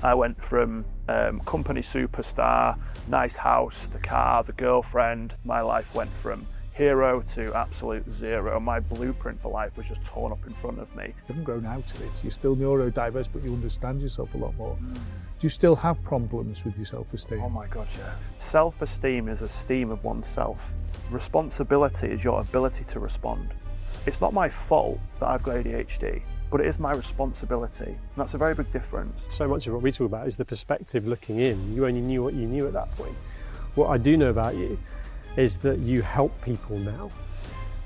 I went from company superstar, nice house, the car, the girlfriend. My life went from hero to absolute zero. My blueprint for life was just torn up in front of me. You haven't grown out of it. You're still neurodiverse, but you understand yourself a lot more. Do you still have problems with your self-esteem? Oh my God, yeah. Self-esteem is esteem of oneself. Responsibility is your ability to respond. It's not my fault that I've got ADHD, but it is my responsibility. And that's a very big difference. So much of what we talk about is the perspective looking in. You only knew what you knew at that point. What I do know about you is that you help people now,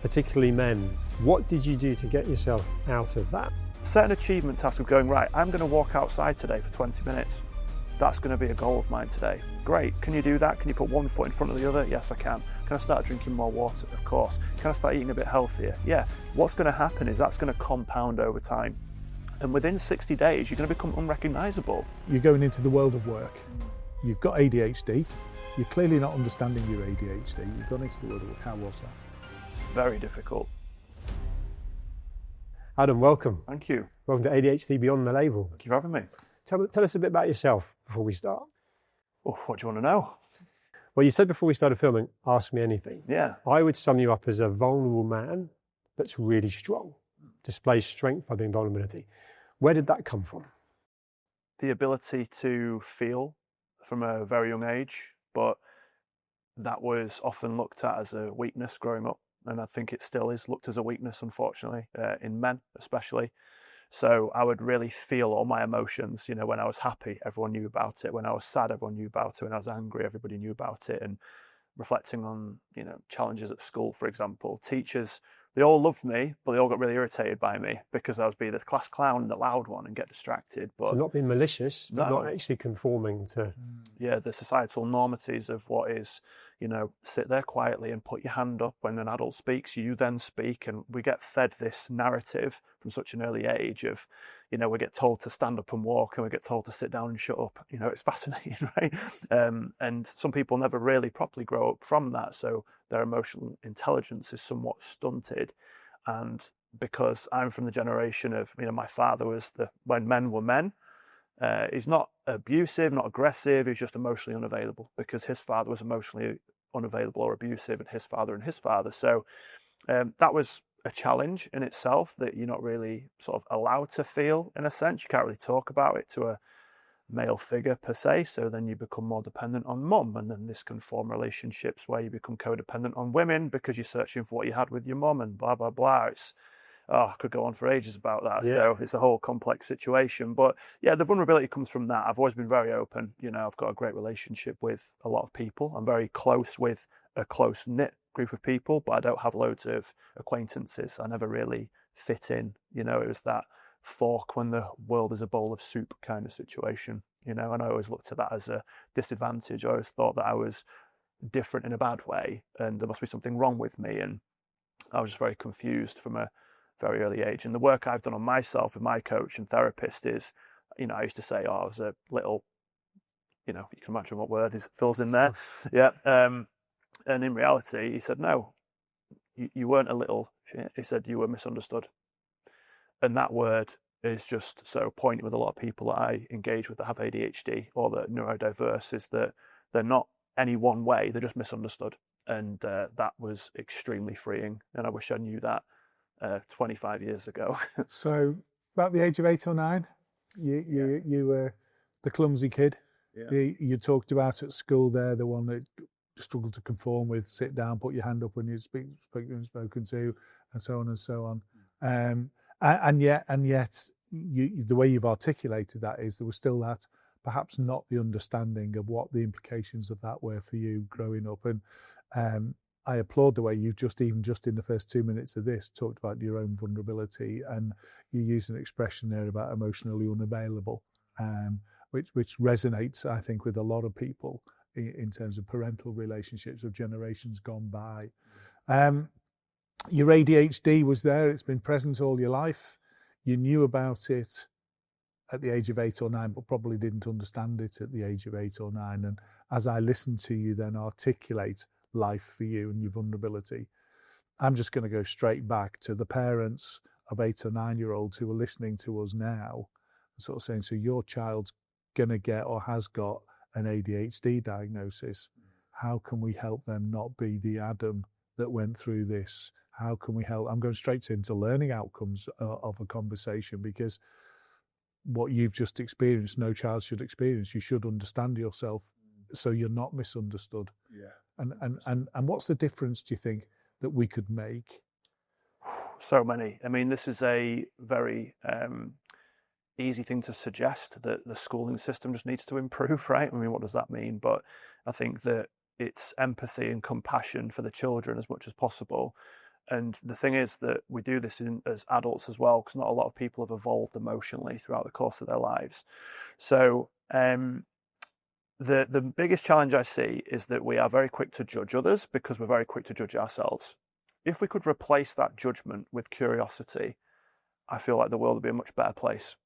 particularly men. What did you do to get yourself out of that? Set an achievement task of going, right, I'm going to walk outside today for 20 minutes. That's going to be a goal of mine today. Great, can you do that? Can you put one foot in front of the other? Yes, I can. Can I start drinking more water? Of course. Can I start eating a bit healthier? Yeah. What's going to happen is that's going to compound over time. And within 60 days, you're going to become unrecognisable. You're going into the world of work. You've got ADHD. You're clearly not understanding your ADHD. You've gone into the world of work. How was that? Very difficult. Adam, welcome. Thank you. Welcome to ADHD Beyond the Label. Thank you for having me. Tell us a bit about yourself before we start. Oh, what do you want to know? Well, you said before we started filming, ask me anything. Yeah. I would sum you up as a vulnerable man that's really strong, displays strength by being vulnerability. Where did that come from? The ability to feel from a very young age, but that was often looked at as a weakness growing up. And I think it still is looked as a weakness, unfortunately, in men especially. So I would really feel all my emotions. You know, when I was happy, everyone knew about it. When I was sad, everyone knew about it. When I was angry, everybody knew about it. And reflecting on, you know, challenges at school, for example, teachers, they all loved me, but they all got really irritated by me because I was be the class clown and the loud one and get distracted. But so not being malicious, but no. not actually conforming to... Yeah, the societal normities of what is, you know, sit there quietly and put your hand up when an adult speaks, you then speak. And we get fed this narrative from such an early age of, you know, we get told to stand up and walk and we get told to sit down and shut up. You know, it's fascinating, right? And some people never really properly grow up from that. So their emotional intelligence is somewhat stunted. And because I'm from the generation of, you know, my father was when men were men. He's not abusive, not aggressive, he's just emotionally unavailable because his father was emotionally unavailable or abusive and his father. So that was a challenge in itself that you're not really sort of allowed to feel in a sense. You can't really talk about it to a male figure per se. So then you become more dependent on mum, and then this can form relationships where you become codependent on women because you're searching for what you had with your mum and blah, blah, blah. I could go on for ages about that. Yeah. So it's a whole complex situation. But yeah, the vulnerability comes from that. I've always been very open. You know, I've got a great relationship with a lot of people. I'm very close with a close-knit group of people, but I don't have loads of acquaintances. I never really fit in. You know, it was that fork when the world is a bowl of soup kind of situation. You know, and I always looked at that as a disadvantage. I always thought that I was different in a bad way and there must be something wrong with me. And I was just very confused from a very early age. And the work I've done on myself with my coach and therapist is, you know, I used to say, I was a little, you know, you can imagine what word fills in there. Yeah. And in reality, he said, no, you weren't a little shit. He said, you were misunderstood. And that word is just so poignant with a lot of people that I engage with that have ADHD or that are neurodiverse, is that they're not any one way, they're just misunderstood. And that was extremely freeing. And I wish I knew that 25 years ago. So about the age of 8 or 9, you were the clumsy kid. Yeah. You talked about at school there, the one that struggled to conform with, sit down, put your hand up when you're spoken to, and so on and so on. And yet the way you've articulated that is there was still that perhaps not the understanding of what the implications of that were for you growing up. And I applaud the way you've just in the first 2 minutes of this talked about your own vulnerability, and you used an expression there about emotionally unavailable, which resonates, I think, with a lot of people in terms of parental relationships of generations gone by. Your ADHD was there, it's been present all your life. You knew about it at the age of 8 or 9, but probably didn't understand it at the age of 8 or 9. And as I listened to you then articulate life for you and your vulnerability, I'm just going to go straight back to the parents of 8 or 9-year-olds who are listening to us now, sort of saying, so your child's going to get or has got an ADHD diagnosis, how can we help them not be the Adam that went through this? How can we help? I'm going straight into learning outcomes of a conversation, because what you've just experienced, no child should experience. You should understand yourself so you're not misunderstood. Yeah. And what's the difference, do you think, that we could make? So many. I mean, this is a very easy thing to suggest, that the schooling system just needs to improve, right? I mean, what does that mean? But I think that it's empathy and compassion for the children as much as possible. And the thing is that we do this as adults as well, because not a lot of people have evolved emotionally throughout the course of their lives. So the biggest challenge I see is that we are very quick to judge others because we're very quick to judge ourselves. If we could replace that judgment with curiosity, I feel like the world would be a much better place.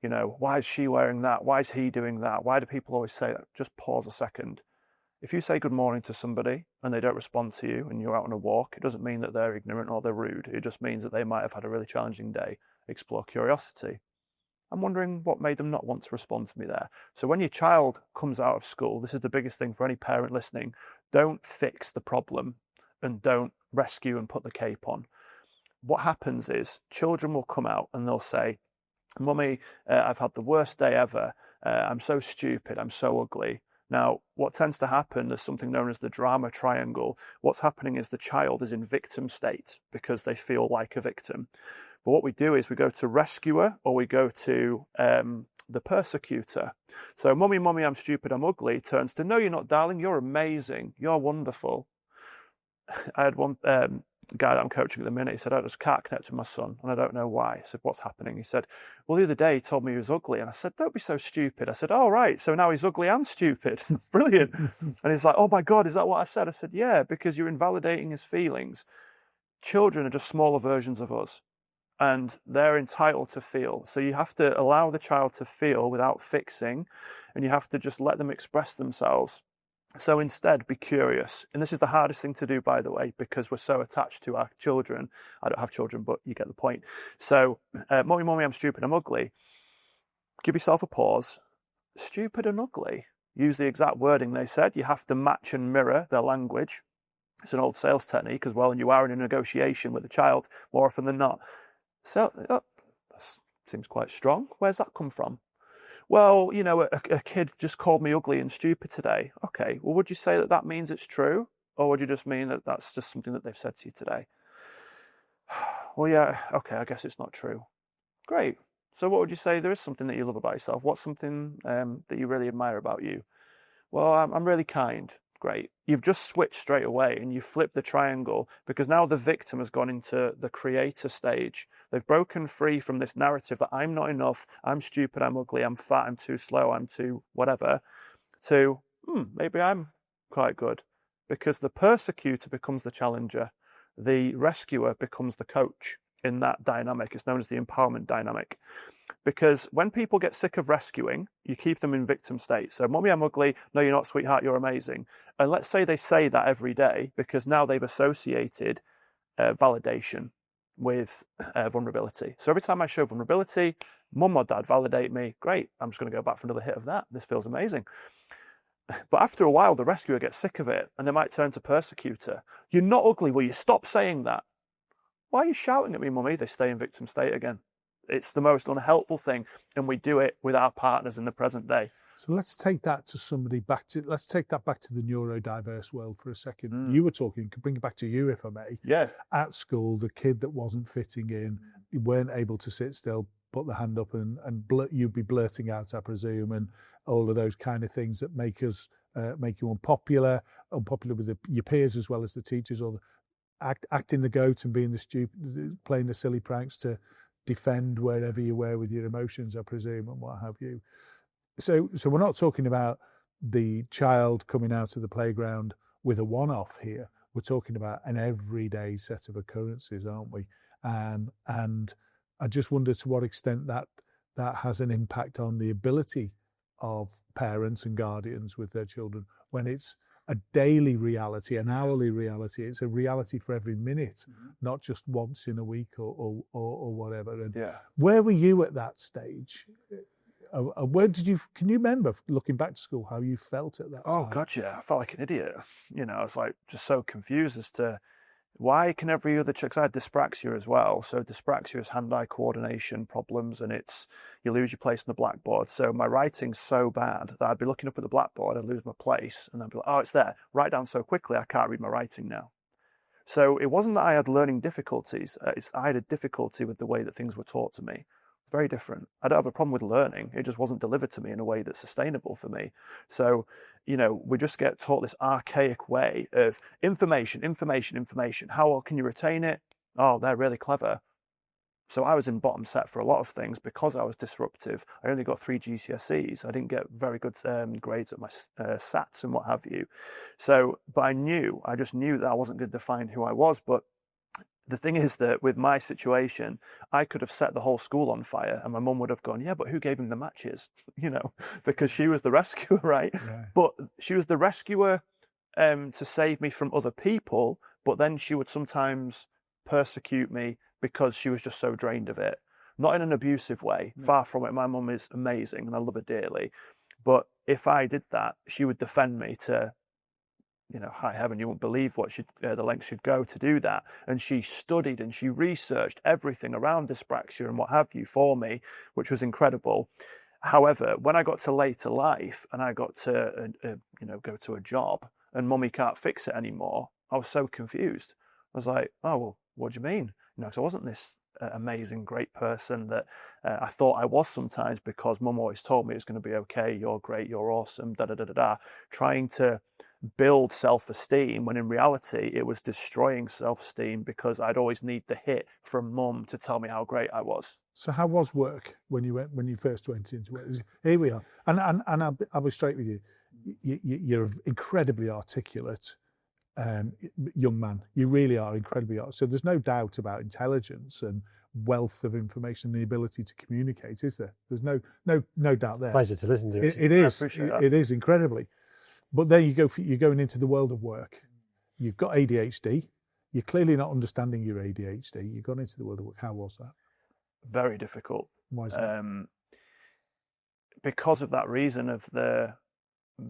You know, why is she wearing that? Why is he doing that? Why do people always say that? Just pause a second. If you say good morning to somebody and they don't respond to you and you're out on a walk, it doesn't mean that they're ignorant or they're rude. It just means that they might have had a really challenging day. Explore curiosity. I'm wondering what made them not want to respond to me there. So when your child comes out of school, this is the biggest thing for any parent listening. Don't fix the problem and don't rescue and put the cape on. What happens is children will come out and they'll say, Mummy, I've had the worst day ever. I'm so stupid. I'm so ugly. Now, what tends to happen, there's something known as the drama triangle. What's happening is the child is in victim state because they feel like a victim. But what we do is we go to rescuer, or we go to the persecutor. So Mummy, I'm stupid, I'm ugly, turns to, no, you're not, darling, you're amazing, you're wonderful. I had one guy that I'm coaching at the minute, he said, I just can't connect with my son, and I don't know why. I said, what's happening? He said, well, the other day he told me he was ugly, and I said, don't be so stupid. I said, oh, right, so now he's ugly and stupid. Brilliant. And he's like, oh my God, is that what I said? I said, yeah, because you're invalidating his feelings. Children are just smaller versions of us, and they're entitled to feel. So you have to allow the child to feel without fixing, and you have to just let them express themselves. So instead, be curious. And this is the hardest thing to do, by the way, because we're so attached to our children. I don't have children, but you get the point. So, Mummy, I'm stupid, I'm ugly. Give yourself a pause. Stupid and ugly. Use the exact wording they said. You have to match and mirror their language. It's an old sales technique as well, and you are in a negotiation with a child more often than not. So, that seems quite strong. Where's that come from? Well, you know, a kid just called me ugly and stupid today. Okay, well, would you say that that means it's true? Or would you just mean that that's just something that they've said to you today? Well, yeah, okay, I guess it's not true. Great. So what would you say there is something that you love about yourself? What's something that you really admire about you? Well, I'm really kind. Great. You've just switched straight away and you flip the triangle, because now the victim has gone into the creator stage. They've broken free from this narrative that I'm not enough, I'm stupid, I'm ugly, I'm fat, I'm too slow, I'm too whatever, to maybe I'm quite good. Because the persecutor becomes the challenger. The rescuer becomes the coach in that dynamic. It's known as the empowerment dynamic. Because when people get sick of rescuing, you keep them in victim state. So, Mummy, I'm ugly. No, you're not, sweetheart, you're amazing. And let's say they say that every day, because now they've associated validation with vulnerability. So every time I show vulnerability, Mum or Dad validate me. Great, I'm just going to go back for another hit of that. This feels amazing. But after a while, the rescuer gets sick of it, and they might turn to persecutor. You're not ugly. Will you stop saying that? Why are you shouting at me, Mummy? They stay in victim state again. It's the most unhelpful thing, and we do it with our partners in the present day. So let's take that to let's take that back to the neurodiverse world for a second. You were talking, bring it back to you, if I may. Yeah. At school, the kid that wasn't fitting in, you weren't able to sit still, put the hand up, and you'd be blurting out, I presume, and all of those kind of things that make you unpopular with your peers as well as the teachers, or acting the goat and being the stupid, playing the silly pranks to defend wherever you were with your emotions, I presume, and what have you. So we're not talking about the child coming out of the playground with a one-off here. We're talking about an everyday set of occurrences, aren't we? And I just wonder to what extent that has an impact on the ability of parents and guardians with their children when it's a daily reality, an hourly reality. It's a reality for every minute, not just once in a week or whatever. And where were you at that stage? Where did you? Can you remember looking back to school how you felt at that Oh time? God, yeah, I felt like an idiot. I was like just so confused as to why can every other child, 'cause I had dyspraxia as well. So dyspraxia is hand-eye coordination problems, and you lose your place on the blackboard. So my writing's so bad that I'd be looking up at the blackboard, I'd lose my place, and I'd be like, oh, it's there. Write down so quickly, I can't read my writing now. So it wasn't that I had learning difficulties. I had a difficulty with the way that things were taught to me. It's very different. I don't have a problem with learning. It just wasn't delivered to me in a way that's sustainable for me. So, we just get taught this archaic way of information. How well can you retain it? Oh, they're really clever. So I was in bottom set for a lot of things because I was disruptive. I only got 3 GCSEs. I didn't get very good grades at my SATs and what have you. So, but I just knew that I wasn't going to define who I was. But the thing is that with my situation, I could have set the whole school on fire and my mum would have gone, yeah, but who gave him the matches? Because she was the rescuer, right? Yeah. But she was the rescuer to save me from other people. But then she would sometimes persecute me because she was just so drained of it. Not in an abusive way, far from it. My mum is amazing and I love her dearly. But if I did that, she would defend me to, high heaven, you won't believe what the lengths she'd go to do that. And she studied and she researched everything around dyspraxia and what have you for me, which was incredible. However, when I got to later life and I got to, go to a job and mummy can't fix it anymore, I was so confused. I was like, oh, well, what do you mean? Because I wasn't this amazing, great person that I thought I was sometimes because mum always told me it was going to be okay, you're great, you're awesome, trying to build self-esteem when in reality it was destroying self-esteem because I'd always need the hit from mum to tell me how great I was. So how was work when you first went into it? Here we are, and I'll be straight with you. You're an incredibly articulate young man. You really are incredibly articulate. So there's no doubt about intelligence and wealth of information and the ability to communicate, is there? There's no doubt there. Pleasure to listen to. It is. I appreciate that. It is incredibly. But there you go. You're going into the world of work. You've got ADHD. You're clearly not understanding your ADHD. You've gone into the world of work. How was that? Very difficult. Why is that? Because of that reason of the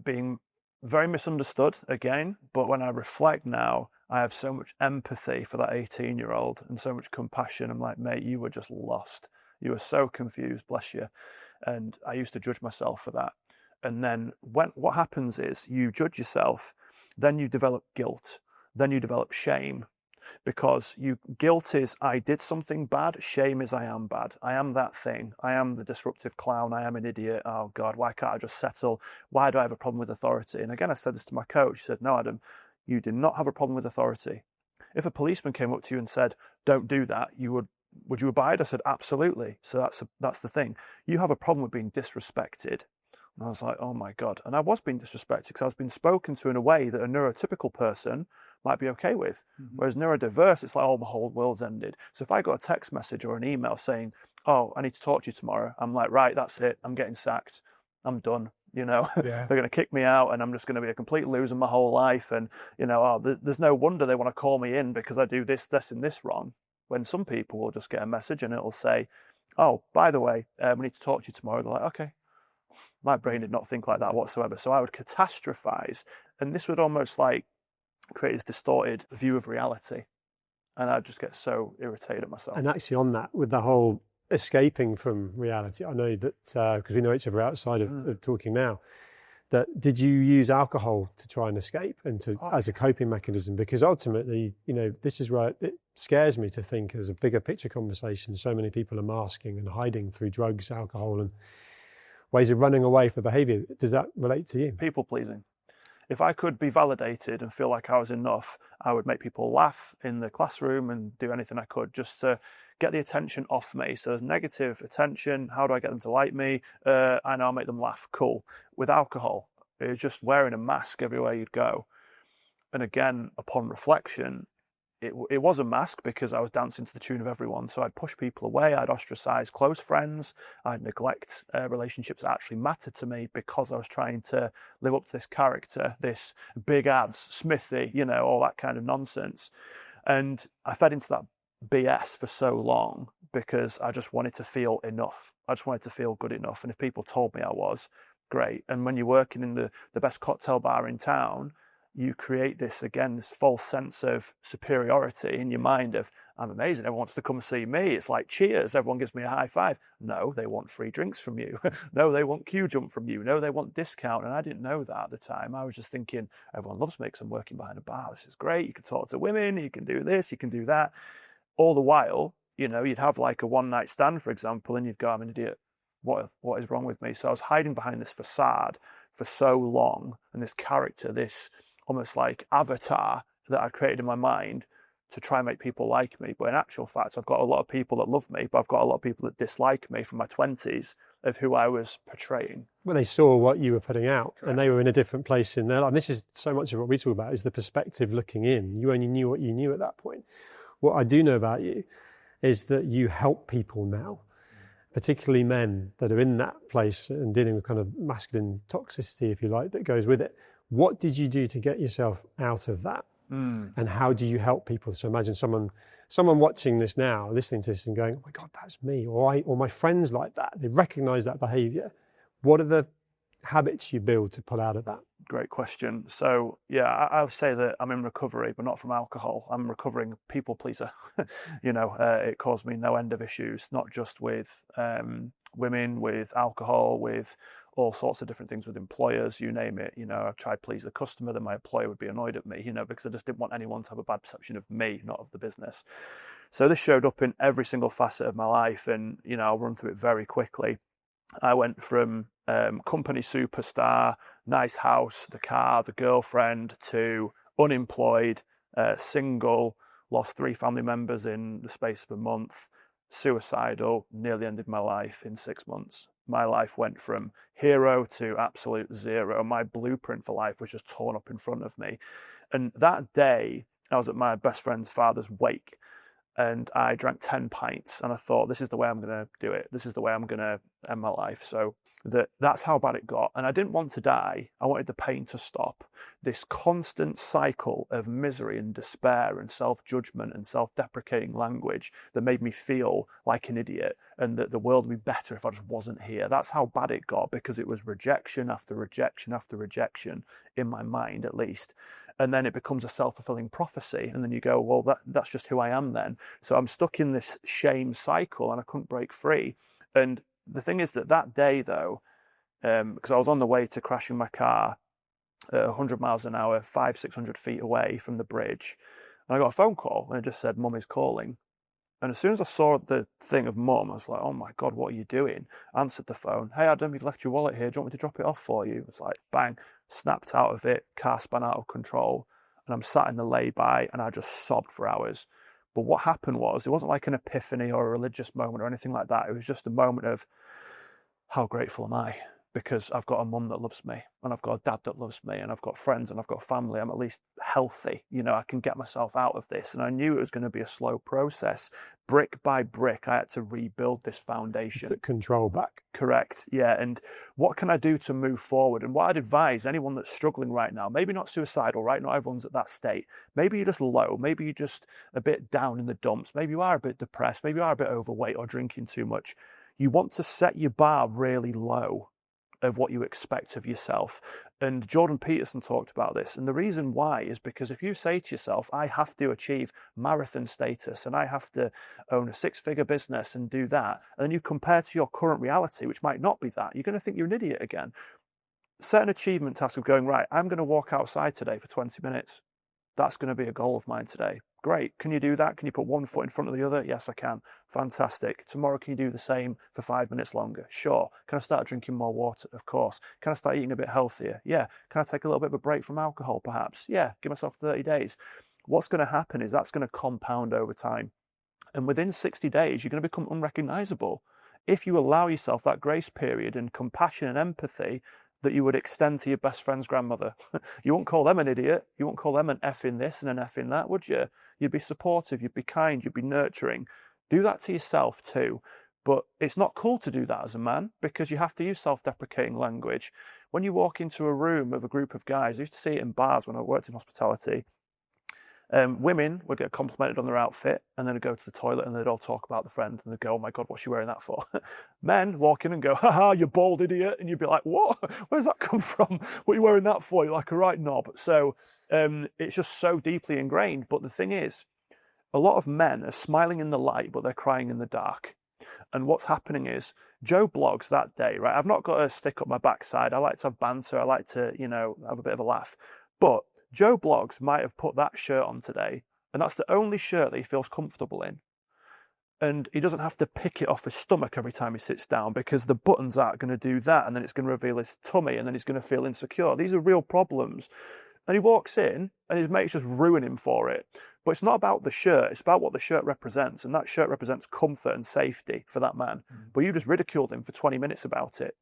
being very misunderstood again. But when I reflect now, I have so much empathy for that 18-year-old and so much compassion. I'm like, mate, you were just lost. You were so confused, bless you. And I used to judge myself for that. And then what happens is you judge yourself, then you develop guilt, then you develop shame. Because guilt is I did something bad, shame is I am bad. I am that thing. I am the disruptive clown. I am an idiot. Oh God, why can't I just settle? Why do I have a problem with authority? And again, I said this to my coach. He said, no, Adam, you did not have a problem with authority. If a policeman came up to you and said, don't do that, would you abide? I said, absolutely. So that's the thing. You have a problem with being disrespected. And I was like, oh my God. And I was being disrespected because I was being spoken to in a way that a neurotypical person might be okay with. Mm-hmm. Whereas neurodiverse, it's like, oh, my whole world's ended. So if I got a text message or an email saying, oh, I need to talk to you tomorrow, I'm like, right, that's it. I'm getting sacked. I'm done. Yeah. They're going to kick me out and I'm just going to be a complete loser my whole life. And, there's no wonder they want to call me in because I do this, and this wrong. When some people will just get a message and it'll say, oh, by the way, we need to talk to you tomorrow. They're like, okay. My brain did not think like that whatsoever. So I would catastrophize. And this would almost like create this distorted view of reality. And I'd just get so irritated at myself. And actually on that, with the whole escaping from reality, I know that, because we know each other outside of talking now, that did you use alcohol to try and escape and as a coping mechanism? Because ultimately, this is where it scares me to think as a bigger picture conversation, so many people are masking and hiding through drugs, alcohol, and ways of running away from behaviour. Does that relate to you? People pleasing. If I could be validated and feel like I was enough, I would make people laugh in the classroom and do anything I could just to get the attention off me. So there's negative attention. How do I get them to like me? I know I'll make them laugh. Cool. With alcohol, it was just wearing a mask everywhere you'd go. And again, upon reflection, it was a mask because I was dancing to the tune of everyone. So I'd push people away. I'd ostracize close friends. I'd neglect relationships that actually mattered to me because I was trying to live up to this character, this big ads, Smithy, all that kind of nonsense. And I fed into that BS for so long because I just wanted to feel enough. I just wanted to feel good enough. And if people told me I was, great. And when you're working in the best cocktail bar in town, you create this false sense of superiority in your mind of, I'm amazing, everyone wants to come see me. It's like cheers, everyone gives me a high five. No, they want free drinks from you. No, they want queue jump from you. No, they want discount. And I didn't know that at the time. I was just thinking, everyone loves me because I'm working behind a bar. This is great. You can talk to women, you can do this, you can do that. All the while, you'd have like a one night stand, for example, and you'd go, I'm an idiot. What is wrong with me? So I was hiding behind this facade for so long, and this character, this almost like avatar that I'd created in my mind to try and make people like me. But in actual fact, I've got a lot of people that love me, but I've got a lot of people that dislike me from my 20s of who I was portraying. Well, they saw what you were putting out. Correct. And they were in a different place in their life. And this is so much of what we talk about is the perspective looking in. You only knew what you knew at that point. What I do know about you is that you help people now, particularly men that are in that place and dealing with kind of masculine toxicity, if you like, that goes with it. What did you do to get yourself out of that? And how do you help people? So imagine someone watching this now, listening to this and going, oh my God, that's me. Or my friends like that. They recognize that behavior. What are the habits you build to pull out of that? Great question. So yeah, I'll say that I'm in recovery, but not from alcohol. I'm a recovering people pleaser. It caused me no end of issues, not just with women, with alcohol, with all sorts of different things with employers, you name it. I tried to please the customer, then my employer would be annoyed at me, because I just didn't want anyone to have a bad perception of me, not of the business. So this showed up in every single facet of my life, and I'll run through it very quickly. I went from company superstar, nice house, the car, the girlfriend, to unemployed, single, lost 3 family members in the space of a month, suicidal, nearly ended my life in 6 months. My life went from hero to absolute zero. My blueprint for life was just torn up in front of me. And that day, I was at my best friend's father's wake, and I drank 10 pints, and I thought, this is the way I'm going to do it. This is the way I'm going to end my life. So that's how bad it got. And I didn't want to die. I wanted the pain to stop. This constant cycle of misery and despair and self-judgment and self-deprecating language that made me feel like an idiot and that the world would be better if I just wasn't here. That's how bad it got, because it was rejection after rejection after rejection, in my mind at least. And then it becomes a self-fulfilling prophecy. And then you go, well, that's just who I am then. So I'm stuck in this shame cycle and I couldn't break free. And the thing is that day, though, because I was on the way to crashing my car at 100 miles an hour, 500-600 feet away from the bridge, and I got a phone call and it just said, Mum is calling. And as soon as I saw the thing of Mum, I was like, oh my God, what are you doing? Answered the phone. Hey, Adam, you've left your wallet here. Do you want me to drop it off for you? It's like, bang, snapped out of it, car spun out of control. And I'm sat in the lay-by and I just sobbed for hours. But what happened was, it wasn't like an epiphany or a religious moment or anything like that. It was just a moment of, how grateful am I? Because I've got a mum that loves me, and I've got a dad that loves me, and I've got friends, and I've got family. I'm at least healthy. I can get myself out of this. And I knew it was going to be a slow process. Brick by brick, I had to rebuild this foundation. Put control back. Correct. Yeah. And what can I do to move forward? And what I'd advise anyone that's struggling right now, maybe not suicidal, right? Not everyone's at that state. Maybe you're just low. Maybe you're just a bit down in the dumps. Maybe you are a bit depressed. Maybe you are a bit overweight or drinking too much. You want to set your bar really low of what you expect of yourself. And Jordan Peterson talked about this. And the reason why is because if you say to yourself, I have to achieve marathon status and I have to own a 6-figure business and do that, and then you compare to your current reality, which might not be that, you're going to think you're an idiot again. Set an achievement task of going, right, I'm going to walk outside today for 20 minutes. That's going to be a goal of mine today. Great. Can you do that? Can you put one foot in front of the other? Yes, I can. Fantastic. Tomorrow, can you do the same for 5 minutes longer? Sure. Can I start drinking more water? Of course. Can I start eating a bit healthier? Yeah. Can I take a little bit of a break from alcohol, perhaps? Yeah. Give myself 30 days. What's going to happen is that's going to compound over time. And within 60 days, you're going to become unrecognizable. If you allow yourself that grace period and compassion and empathy that you would extend to your best friend's grandmother. You won't call them an idiot. You won't call them an F in this and an F in that, would you? You'd be supportive. You'd be kind. You'd be nurturing. Do that to yourself too. But it's not cool to do that as a man, because you have to use self-deprecating language. When you walk into a room of a group of guys, I used to see it in bars when I worked in hospitality, Women would get complimented on their outfit and then they'd go to the toilet and they'd all talk about the friend and they'd go, oh my God, what's she wearing that for? Men walk in and go, haha, you bald idiot. And you'd be like, what? Where's that come from? What are you wearing that for? You're like a right knob. So it's just so deeply ingrained. But the thing is, a lot of men are smiling in the light, but they're crying in the dark. And what's happening is Joe blogs that day, right? I've not got a stick up my backside. I like to have banter. I like to, have a bit of a laugh. But Joe blogs might have put that shirt on today, and that's the only shirt that he feels comfortable in. And he doesn't have to pick it off his stomach every time he sits down because the buttons aren't going to do that, and then it's going to reveal his tummy, and then he's going to feel insecure. These are real problems. And he walks in, and his mates just ruin him for it. But it's not about the shirt, it's about what the shirt represents, and that shirt represents comfort and safety for that man. But you just ridiculed him for 20 minutes about it.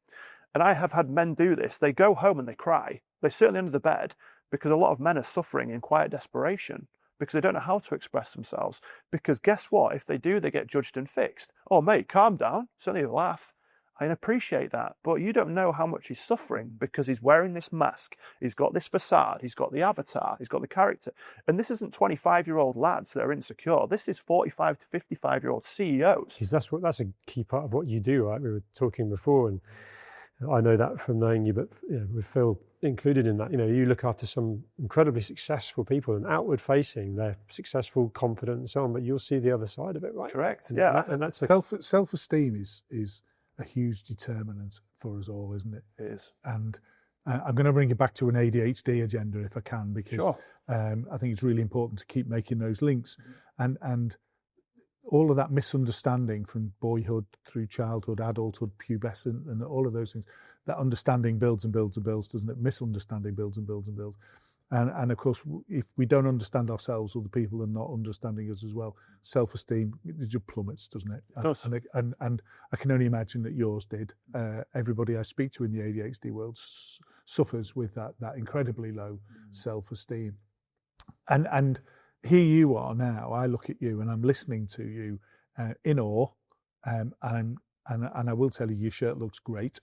And I have had men do this. They go home and they cry. They sit on the end of the bed because a lot of men are suffering in quiet desperation because they don't know how to express themselves. Because guess what? If they do, they get judged and fixed. Oh, mate, calm down. It's only a laugh. I appreciate that. But you don't know how much he's suffering because he's wearing this mask. He's got this facade. He's got the avatar. He's got the character. And this isn't 25-year-old lads that are insecure. This is 45 to 55-year-old CEOs. Because that's a key part of what you do, right? We were talking before, and I know that from knowing you, but with Phil included in that, you look after some incredibly successful people and outward facing, they're successful, confident and so on, but you'll see the other side of it, right? Correct, And that's self-esteem is a huge determinant for us all, isn't it? It is. And I'm going to bring it back to an ADHD agenda if I can, because Sure. I think it's really important to keep making those links. And all of that misunderstanding from boyhood through childhood, adulthood, pubescent, and all of those things, that understanding builds and builds and builds, doesn't it? Misunderstanding builds and builds and builds. And of course, if we don't understand ourselves, other people are not understanding us as well, self-esteem just plummets, doesn't it? It does. And I can only imagine that yours did. Everybody I speak to in the ADHD world suffers with that incredibly low self-esteem. And here you are now. I look at you and I'm listening to you in awe. And I will tell you, your shirt looks great.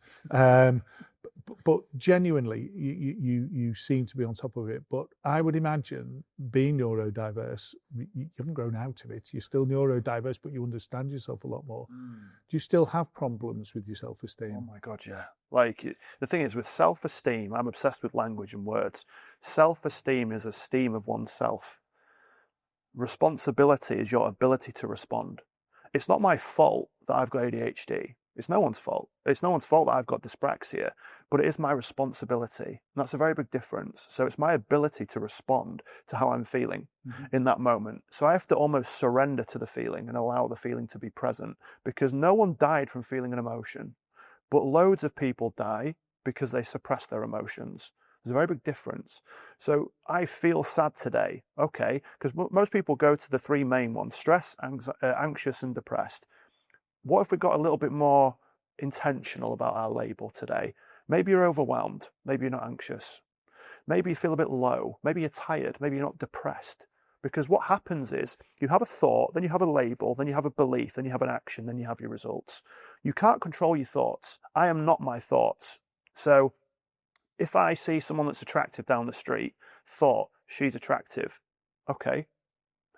But genuinely, you seem to be on top of it. But I would imagine, being neurodiverse, you haven't grown out of it. You're still neurodiverse, but you understand yourself a lot more. Do you still have problems with your self-esteem? Oh my God, yeah. Like, the thing is, with self-esteem, I'm obsessed with language and words. Self-esteem is esteem of oneself. Responsibility is your ability to respond. It's not my fault that I've got ADHD. It's no one's fault. It's no one's fault that I've got dyspraxia, but it is my responsibility. And that's a very big difference. So it's my ability to respond to how I'm feeling in that moment. So I have to almost surrender to the feeling and allow the feeling to be present, because no one died from feeling an emotion, but loads of people die because they suppress their emotions. There's a very big difference. So I feel sad today, okay, because most people go to the three main ones: stress, anxious, and depressed. What if we got a little bit more intentional about our label today? Maybe you're overwhelmed. Maybe you're not anxious. Maybe you feel a bit low. Maybe you're tired. Maybe you're not depressed. Because what happens is you have a thought, then you have a label, then you have a belief, then you have an action, then you have your results. You can't control your thoughts. I am not my thoughts. So if I see someone that's attractive down the street, thought, she's attractive, okay.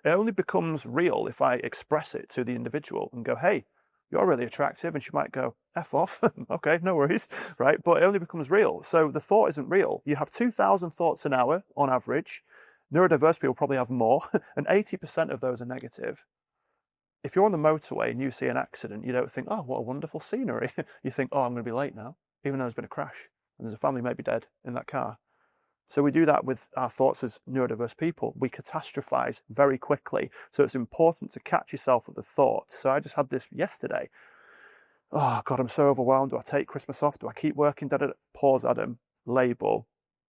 It only becomes real if I express it to the individual and go, hey, you're really attractive. And she might go, F off. Okay, no worries, right? But it only becomes real. So the thought isn't real. You have 2,000 thoughts an hour on average. Neurodiverse people probably have more, and 80% of those are negative. If you're on the motorway and you see an accident, you don't think, oh, what a wonderful scenery. You think, oh, I'm going to be late now, even though there's been a crash and there's a family maybe dead in that car. So we do that with our thoughts as neurodiverse people. We catastrophize very quickly. So it's important to catch yourself at the thought. So I just had this yesterday. Oh God, I'm so overwhelmed. Do I take Christmas off? Do I keep working? Pause, Adam. Label.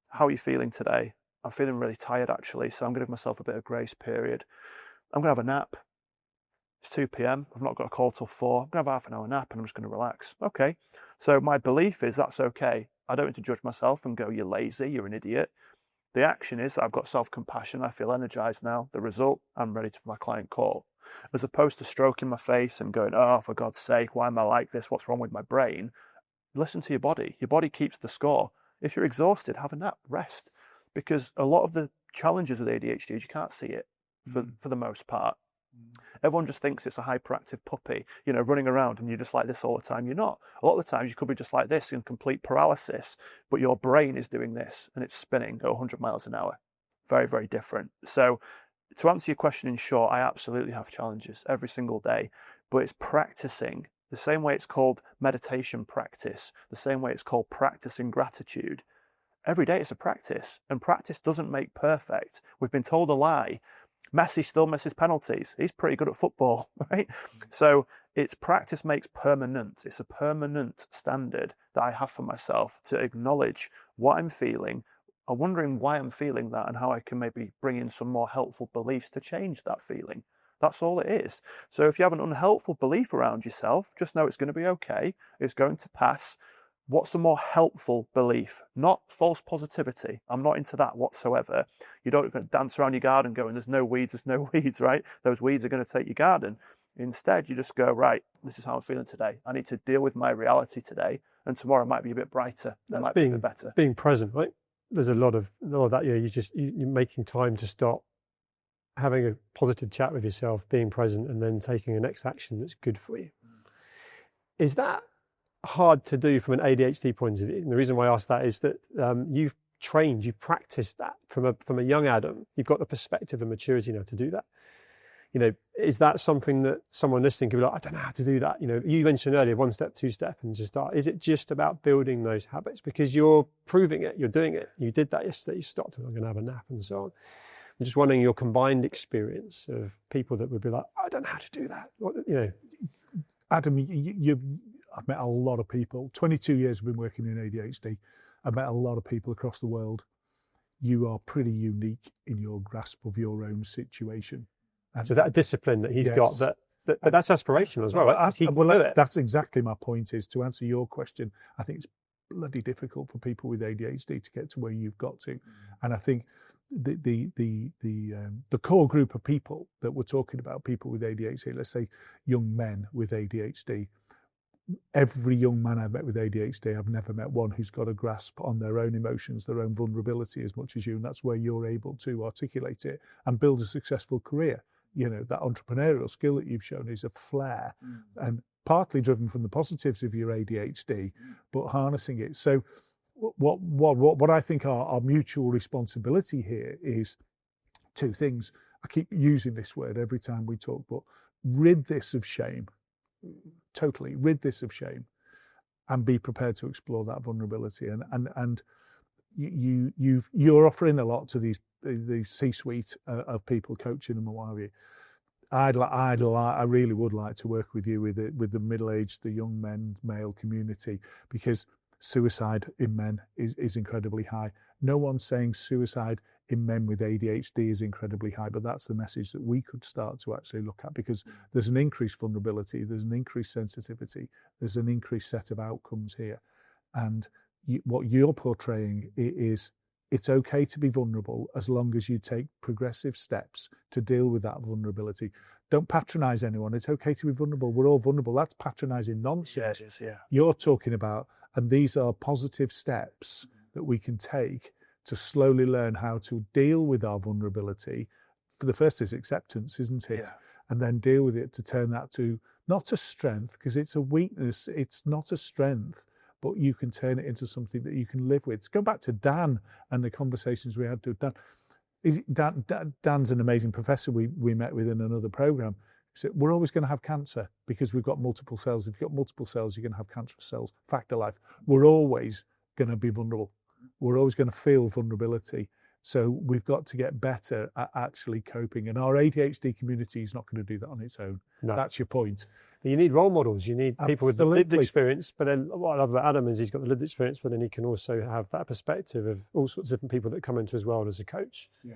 How are you feeling today? I'm feeling really tired actually. So I'm going to give myself a bit of grace period. I'm going to have a nap. It's 2 p.m. I've not got a call till 4. I'm going to have half an hour nap and I'm just going to relax. Okay. So my belief is that's okay. I don't need to judge myself and go, you're lazy, you're an idiot. The action is I've got self-compassion. I feel energized now. The result, I'm ready for my client call. As opposed to stroking my face and going, oh, for God's sake, why am I like this? What's wrong with my brain? Listen to your body. Your body keeps the score. If you're exhausted, have a nap, rest. Because a lot of the challenges with ADHD is you can't see it. for the most part. Everyone just thinks it's a hyperactive puppy, running around and you're just like this all the time. You're not. A lot of the times you could be just like this in complete paralysis, but your brain is doing this and it's spinning at 100 miles an hour. Very, very different. So to answer your question in short, I absolutely have challenges every single day, but it's practicing the same way it's called meditation practice, the same way it's called practicing gratitude. Every day it's a practice, and practice doesn't make perfect. We've been told a lie. Messi still misses penalties. He's pretty good at football, right? So it's practice makes permanent. It's a permanent standard that I have for myself to acknowledge what I'm feeling. I'm wondering why I'm feeling that and how I can maybe bring in some more helpful beliefs to change that feeling. That's all it is. So if you have an unhelpful belief around yourself, just know it's going to be okay. It's going to pass. What's a more helpful belief? Not false positivity. I'm not into that whatsoever. You don't dance around your garden going, there's no weeds, right? Those weeds are going to take your garden. Instead, you just go, right, this is how I'm feeling today. I need to deal with my reality today, and tomorrow might be a bit brighter. It might be a bit better. Being present, right? There's a lot of that. Yeah, you're making time to stop, having a positive chat with yourself, being present, and then taking a next action that's good for you. Is that hard to do from an ADHD point of view? And the reason why I ask that is that you've practiced that from a young Adam. You've got the perspective and maturity now to do that. Is that something that someone listening could be like, I don't know how to do that? You mentioned earlier 1 step, 2 step, and just start. Is it just about building those habits? Because you're proving it, you're doing it. You did that yesterday, you stopped, I'm going to have a nap and so on. I'm just wondering your combined experience of people that would be like, I don't know how to do that. Adam, I've met a lot of people. 22 years I've been working in ADHD. I've met a lot of people across the world. You are pretty unique in your grasp of your own situation. And so is that a discipline that he's got but that's aspirational as well, right? That's exactly my point. Is to answer your question, I think it's bloody difficult for people with ADHD to get to where you've got to. And I think the core group of people that we're talking about, people with ADHD, let's say young men with ADHD, every young man I've met with ADHD, I've never met one who's got a grasp on their own emotions, their own vulnerability as much as you. And that's where you're able to articulate it and build a successful career. That entrepreneurial skill that you've shown is a flair and partly driven from the positives of your ADHD, but harnessing it. So what I think our mutual responsibility here is two things. I keep using this word every time we talk, but rid this of shame. Totally rid this of shame and be prepared to explore that vulnerability. And you're offering a lot to the C-suite of people, coaching them and what have you. I really would like to work with you with the middle-aged, the young men, male community, because suicide in men is incredibly high. No one's saying suicide in men with ADHD is incredibly high, but that's the message that we could start to actually look at, because there's an increased vulnerability, there's an increased sensitivity, there's an increased set of outcomes here. And what you're portraying is it's okay to be vulnerable as long as you take progressive steps to deal with that vulnerability. Don't patronize anyone. It's okay to be vulnerable. We're all vulnerable. That's patronizing nonsense. Yeah. You're talking about, and these are positive steps that we can take to slowly learn how to deal with our vulnerability. For the first is acceptance, isn't it? Yeah. And then deal with it to turn that to not a strength, because it's a weakness. It's not a strength, but you can turn it into something that you can live with. Go back to Dan and the conversations we had with Dan. Dan's an amazing professor we met with in another program. He said, we're always going to have cancer because we've got multiple cells. If you've got multiple cells, you're going to have cancerous cells. Fact of life. We're always going to be vulnerable. We're always going to feel vulnerability. So we've got to get better at actually coping. And our ADHD community is not going to do that on its own. No. That's your point. You need role models. You need people with the lived Absolutely. experience. But then what I love about Adam is he's got the lived experience, but then he can also have that perspective of all sorts of different people that come into his world as a coach. Yeah.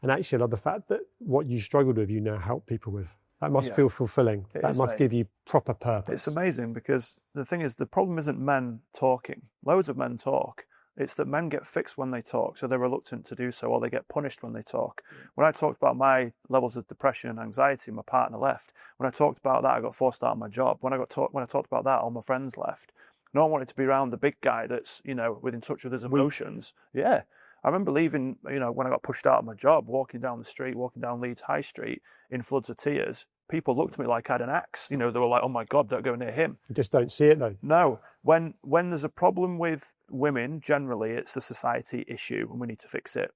And actually, I love the fact that what you struggled with, you now help people with. That must feel fulfilling. That must give you proper purpose. It's amazing, because the thing is, the problem isn't men talking. Loads of men talk. It's that men get fixed when they talk, so they're reluctant to do so, or they get punished when they talk. When I talked about my levels of depression and anxiety, my partner left. When I talked about that, I got forced out of my job. When I talked about that, all my friends left. No one wanted to be around the big guy that's, with in touch with his emotions. Yeah. I remember leaving, you know, when I got pushed out of my job, walking down the street, walking down Leeds High Street in floods of tears. People looked at me like I had an axe. You know, they were like, "Oh my God, don't go near him." You just don't see it though. No, when there's a problem with women, generally it's a society issue and we need to fix it.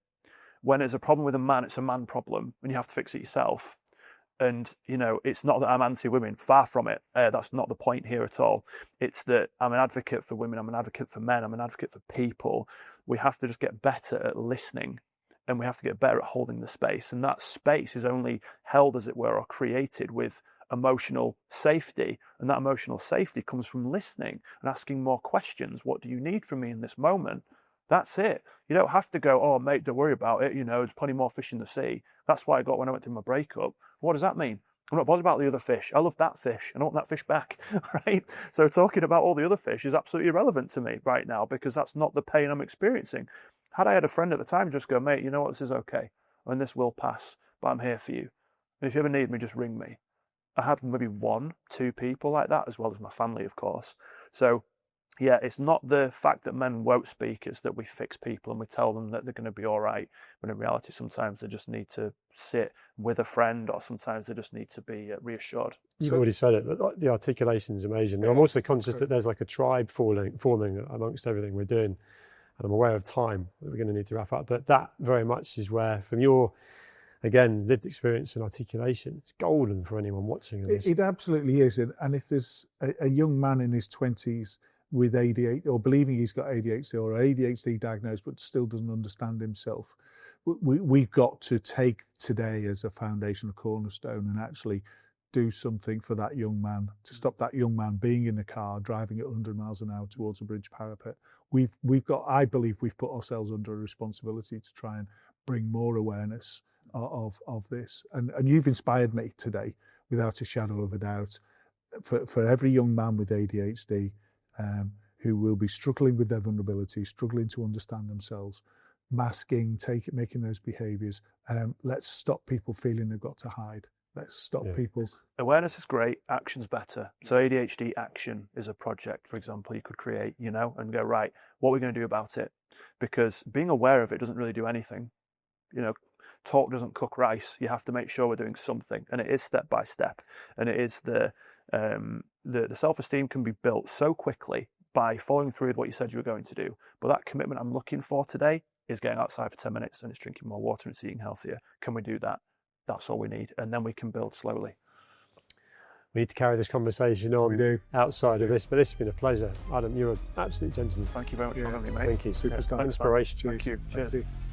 When there's a problem with a man, it's a man problem and you have to fix it yourself. And, you know, it's not that I'm anti-women, far from it. That's not the point here at all. It's that I'm an advocate for women, I'm an advocate for men, I'm an advocate for people. We have to just get better at listening, and we have to get better at holding the space. And that space is only held, as it were, or created with emotional safety. And that emotional safety comes from listening and asking more questions. What do you need from me in this moment? That's it. You don't have to go, "Oh, mate, don't worry about it. You know, there's plenty more fish in the sea." That's what I got when I went through my breakup. What does that mean? I'm not bothered about the other fish. I love that fish. I don't want that fish back, right? So talking about all the other fish is absolutely irrelevant to me right now, because that's not the pain I'm experiencing. Had I had a friend at the time just go, "Mate, you know what, this is okay, and this will pass, but I'm here for you. And if you ever need me, just ring me." I had maybe 1, 2 people like that, as well as my family, of course. So yeah, it's not the fact that men won't speak, it's that we fix people and we tell them that they're going to be all right, when in reality sometimes they just need to sit with a friend, or sometimes they just need to be reassured. You've already said it, but the articulation is amazing. I'm also conscious that there's like a tribe forming amongst everything we're doing, and I'm aware of time that we're going to need to wrap up, but that very much is where, from your, again, lived experience and articulation, it's golden for anyone watching this. It absolutely is. And if there's a young man in his 20s with ADHD, or believing he's got ADHD or ADHD diagnosed but still doesn't understand himself, we've got to take today as a foundation, a cornerstone, and actually do something for that young man, to stop that young man being in the car driving at 100 miles an hour towards a bridge parapet. We've got, I believe we've put ourselves under a responsibility to try and bring more awareness of this, and you've inspired me today without a shadow of a doubt. For every young man with ADHD who will be struggling with their vulnerability, struggling to understand themselves, masking, making those behaviours, let's stop people feeling they've got to hide. Let's stop people. Awareness is great, action's better. So ADHD Action is a project, for example, you could create, you know, and go, right, what are we going to do about it? Because being aware of it doesn't really do anything. You know, talk doesn't cook rice. You have to make sure we're doing something, and it is step by step. And it is the self-esteem can be built so quickly by following through with what you said you were going to do. But that commitment I'm looking for today is getting outside for 10 minutes, and it's drinking more water and it's eating healthier. Can we do that? That's all we need, and then we can build slowly. We need to carry this conversation on outside of this, but this has been a pleasure. Adam, you're an absolute gentleman. Thank you very much for having me, mate. Thank you. Superstar. Inspiration. Thank you. Cheers. Thank you.